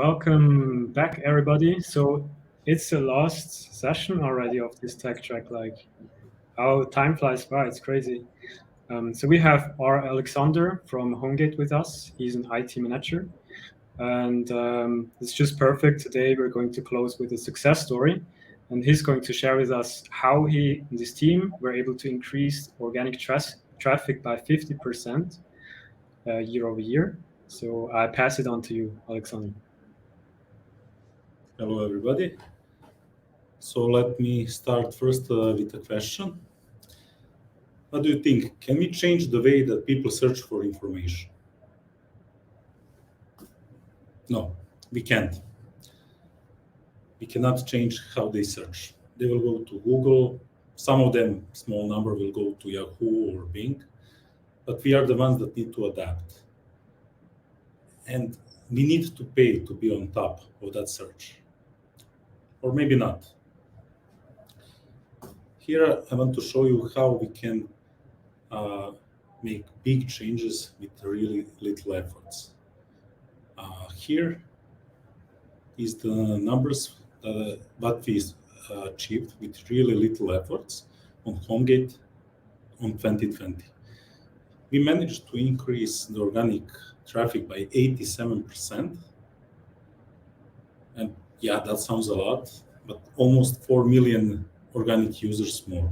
welcome back, everybody. So it's the last session already of this tech track. Like, how time flies by, it's crazy. So we have our Aleksandar from Homegate with us. He's an IT manager, and it's just perfect. Today we're going to close with a success story, and he's going to share with us how he and his team were able to increase organic traffic by 50% year over year. So I pass it on to you, Aleksandar. Hello, everybody. So let me start first with a question. What do you think? Can we change the way that people search for information? No, we can't. We cannot change how they search. They will go to Google. Some of them, small number, will go to Yahoo or Bing. But we are the ones that need to adapt. And we need to pay to be on top of that search. Or maybe not. Here I want to show you how we can make big changes with really little efforts. Here is the numbers that we achieved with really little efforts on Homegate on 2020. We managed to increase the organic traffic by 87%. And yeah, that sounds a lot, but almost 4 million organic users more.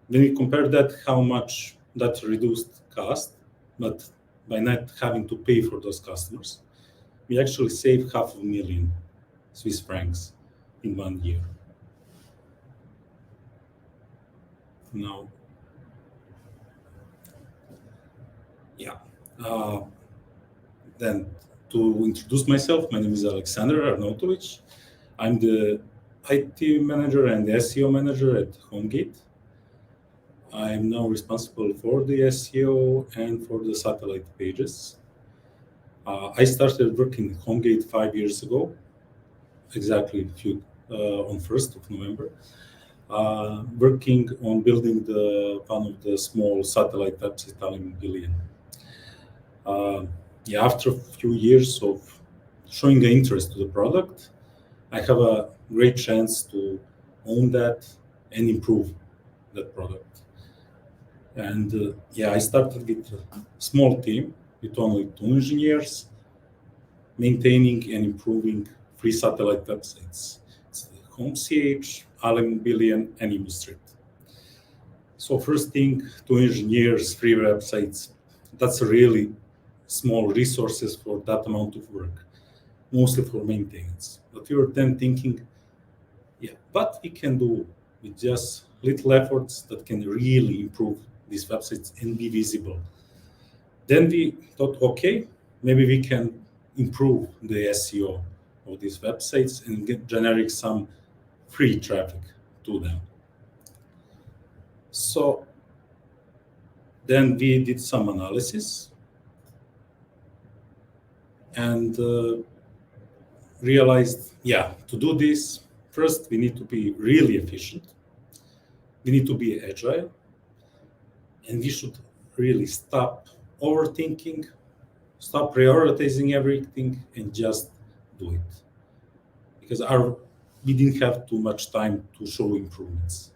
When we compare that, how much that reduced cost, but by not having to pay for those customers, we actually saved 500,000 Swiss francs in 1 year. Now, then to introduce myself, my name is Aleksandar Arnautović. I'm the IT manager and the SEO manager at Homegate. I'm now responsible for the SEO and for the satellite pages. I started working at Homegate 5 years ago, exactly on 1st of November, working on building one of the small satellite websites, Aleksandar. After a few years of showing the interest to the product, I have a great chance to own that and improve that product. And I started with a small team with only 2 engineers, maintaining and improving free satellite websites. It's HomeCH, Aleksandar, and Illustrate. So first thing, 2 engineers, free websites, that's really small resources for that amount of work, mostly for maintenance. But we were then thinking, what we can do with just little efforts that can really improve these websites and be visible. Then we thought, okay, maybe we can improve the SEO of these websites and generate some free traffic to them. So then we did some analysis and realized, to do this, first we need to be really efficient. We need to be agile. And we should really stop overthinking, stop prioritizing everything, and just do it. Because we didn't have too much time to show improvements.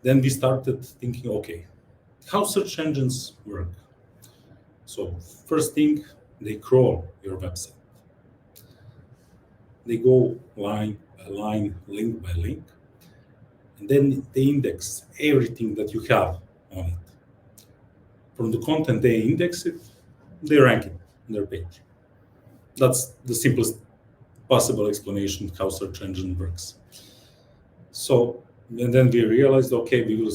Then we started thinking, okay, how search engines work? So first thing, they crawl your website. They go line by line, link by link. And then they index everything that you have on it. From the content they index it, they rank it on their page. That's the simplest possible explanation how search engine works. So, and then we realized, okay, we will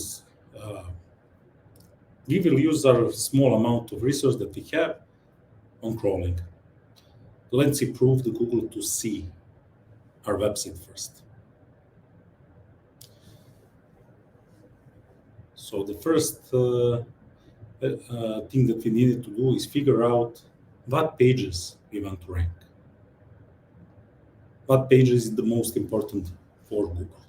use our small amount of resource that we have on crawling. Let's improve the Google to see our website first. So the first thing that we needed to do is figure out what pages we want to rank. What pages is the most important for Google.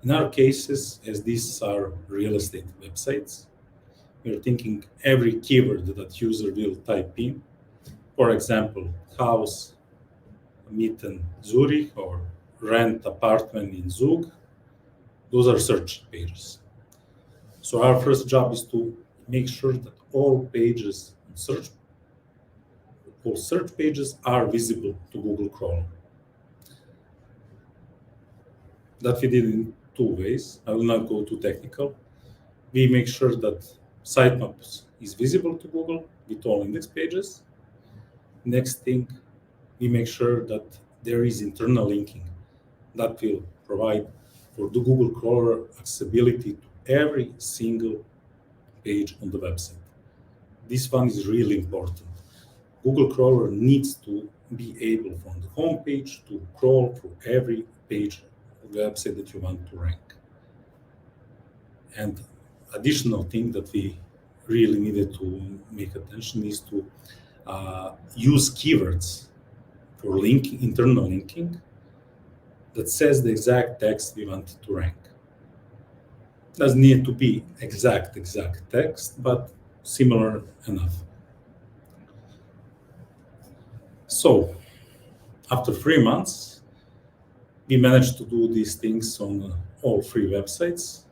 In our cases, as these are real estate websites, we're thinking every keyword that user will type in. For example, house, mieten Zurich, or rent apartment in Zug. Those are search pages. So our first job is to make sure that all search pages are visible to Google Chrome. That we did in two ways. I will not go too technical. We make sure that sitemaps is visible to Google with all index pages. Next thing, we make sure that there is internal linking that will provide for the Google crawler accessibility to every single page on the website. This one is really important. Google crawler needs to be able from the home page to crawl through every page of the website that you want to rank. And additional thing that we really needed to make attention is to use keywords for internal linking that says the exact text we want to rank. Doesn't need to be exact text, but similar enough. So after 3 months, we managed to do these things on all 3 websites,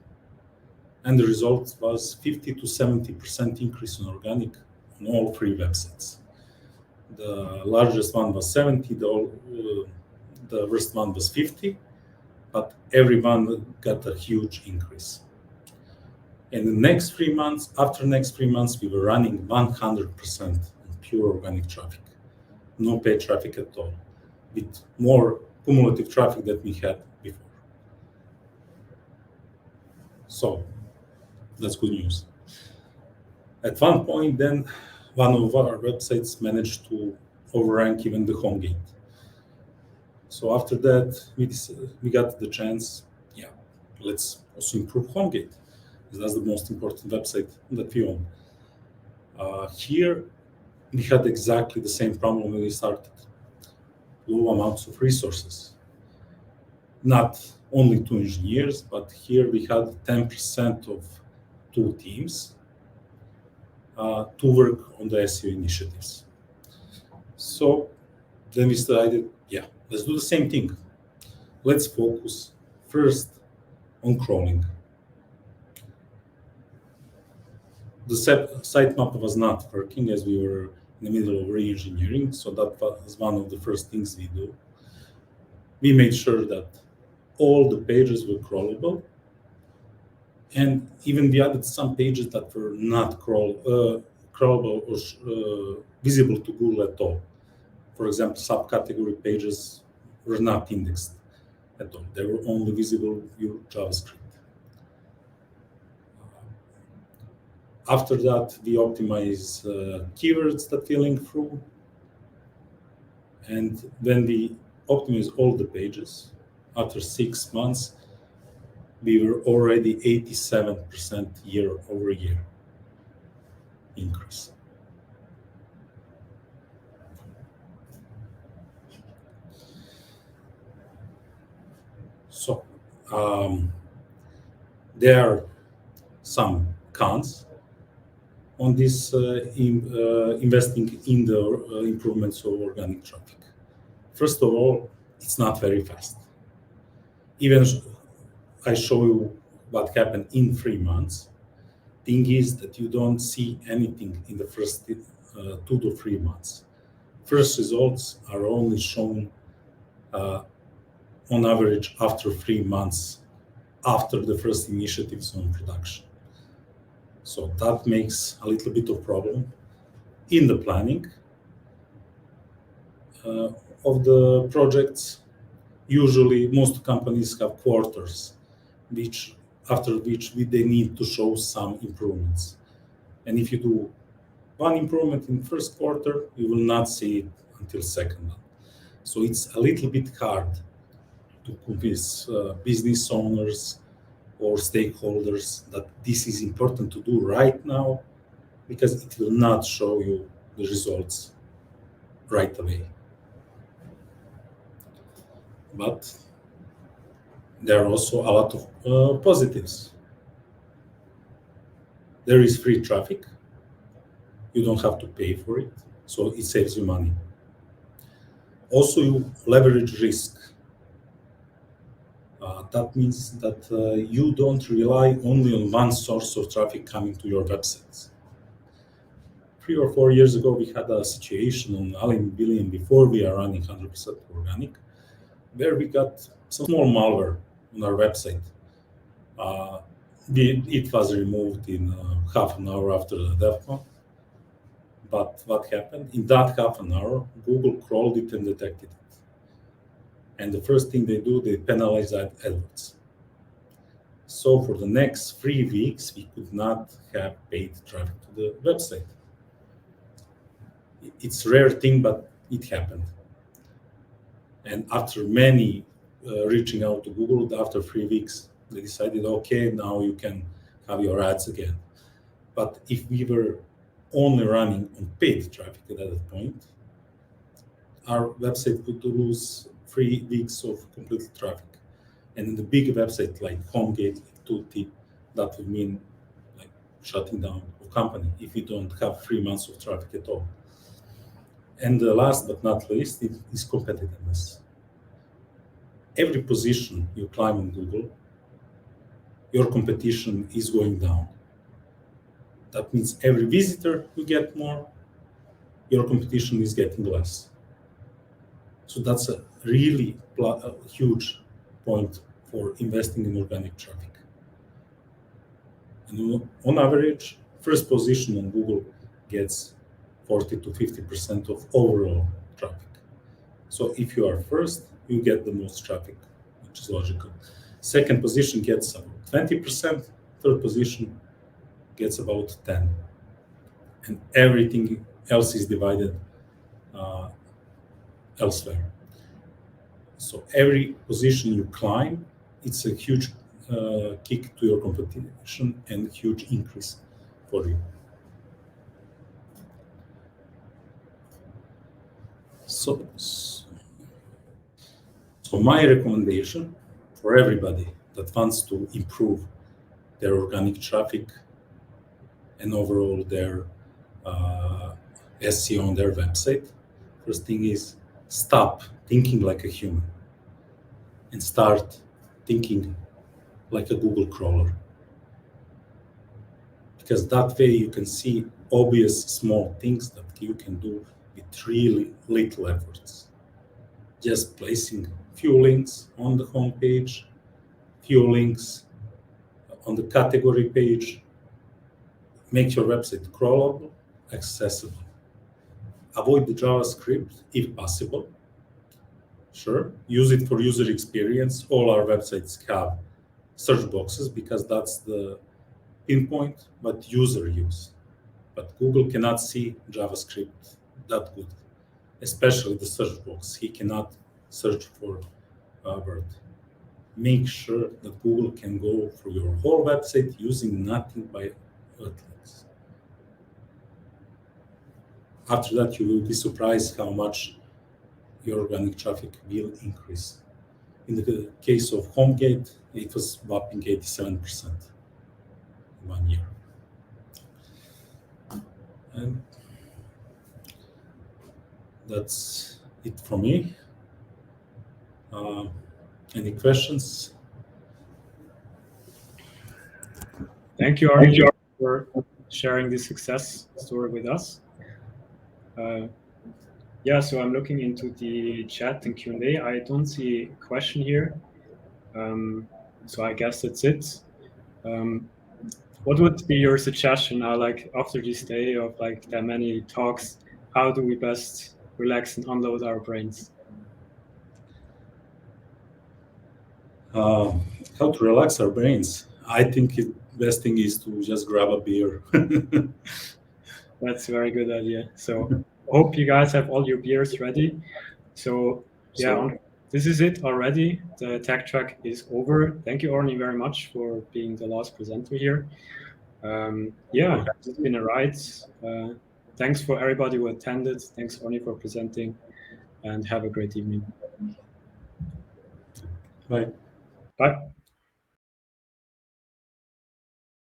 and the result was 50 to 70% increase in organic on all 3 websites. The largest one was 70, the worst one was 50, but everyone got a huge increase. In the next 3 months, after next 3 months, we were running 100% on pure organic traffic, no paid traffic at all, with more cumulative traffic that we had before. So that's good news. At one point, then, one of our websites managed to overrank even the Homegate. So after that, we got the chance, let's also improve Homegate. That's the most important website that we own. Here, we had exactly the same problem when we started. Low amounts of resources. Not only 2 engineers, but here we had 10% of 2 teams to work on the SEO initiatives. So then we decided, let's do the same thing. Let's focus first on crawling. The sitemap was not working as we were in the middle of re-engineering, so that was one of the first things we do. We made sure that all the pages were crawlable, and even we added some pages that were not crawlable or visible to Google at all. For example, subcategory pages were not indexed at all. They were only visible via JavaScript. After that, we optimize keywords that we link through. And when we optimize all the pages, after 6 months, we were already 87% year-over-year increase. So there are some cons on this investing in the improvements of organic traffic. First of all, it's not very fast. Even I show you what happened in 3 months. Thing is that you don't see anything in the first 2 to 3 months. First results are only shown on average after 3 months after the first initiatives on production. So that makes a little bit of problem in the planning of the projects. Usually, most companies have quarters, after which they need to show some improvements. And if you do one improvement in first quarter, you will not see it until second one. So it's a little bit hard to convince business owners or stakeholders that this is important to do right now, because it will not show you the results right away. But there are also a lot of positives. there is free traffic. You don't have to pay for it, so it saves you money. Also, you leverage risk. That means that you don't rely only on one source of traffic coming to your websites. 3 or 4 years ago, we had a situation on Aleksandar before we are running 100% organic, where we got some small malware on our website. It was removed in half an hour after the DevCon. But what happened? In that half an hour, Google crawled it and detected it. And the first thing they do, they penalize AdWords. So for the next 3 weeks, we could not have paid traffic to the website. It's a rare thing, but it happened. And after many reaching out to Google, after 3 weeks, they decided, okay, now you can have your ads again. But if we were only running on paid traffic at that point, our website could lose 3 weeks of complete traffic. And in the big website like Homegate, like Tutti, that would mean like shutting down a company if you don't have 3 months of traffic at all. And last but not least, it is competitiveness. Every position you climb on Google, your competition is going down. That means every visitor you get more, your competition is getting less. So that's a really huge point for investing in organic traffic. And on average, first position on Google gets 40 to 50% of overall traffic. So if you are first, you get the most traffic, which is logical. Second position gets about 20%, third position gets about 10%. And everything else is divided elsewhere. So every position you climb, it's a huge kick to your competition and huge increase for you. So my recommendation for everybody that wants to improve their organic traffic and overall their SEO on their website, first thing is stop thinking like a human and start thinking like a Google crawler. Because that way you can see obvious small things that you can do with really little efforts. Just placing few links on the home page, few links on the category page, make your website crawlable, accessible. Avoid the JavaScript if possible. Sure, use it for user experience. All our websites have search boxes because that's the pinpoint, but user use. But Google cannot see JavaScript that good, especially the search box. He cannot search for a word. Make sure that Google can go through your whole website using nothing but links. After that, you will be surprised how much your organic traffic will increase. In the case of Homegate, it was whopping 87% in 1 year. And that's it from me. Any questions? Thank you, Arnie, for sharing this success story with us. Yeah, so I'm looking into the chat and Q&A. I don't see a question here. So I guess that's it. What would be your suggestion now, like after this day of like that many talks, how do we best relax and unload our brains? How to relax our brains? I think the best thing is to just grab a beer. That's a very good idea. So hope you guys have all your beers ready. So yeah, this is it already. The tech track is over. Thank you, Arnie, very much for being the last presenter here. Yeah, it's been a ride. Thanks for everybody who attended. Thanks, Arnie, for presenting, and have a great evening. Bye. Bye.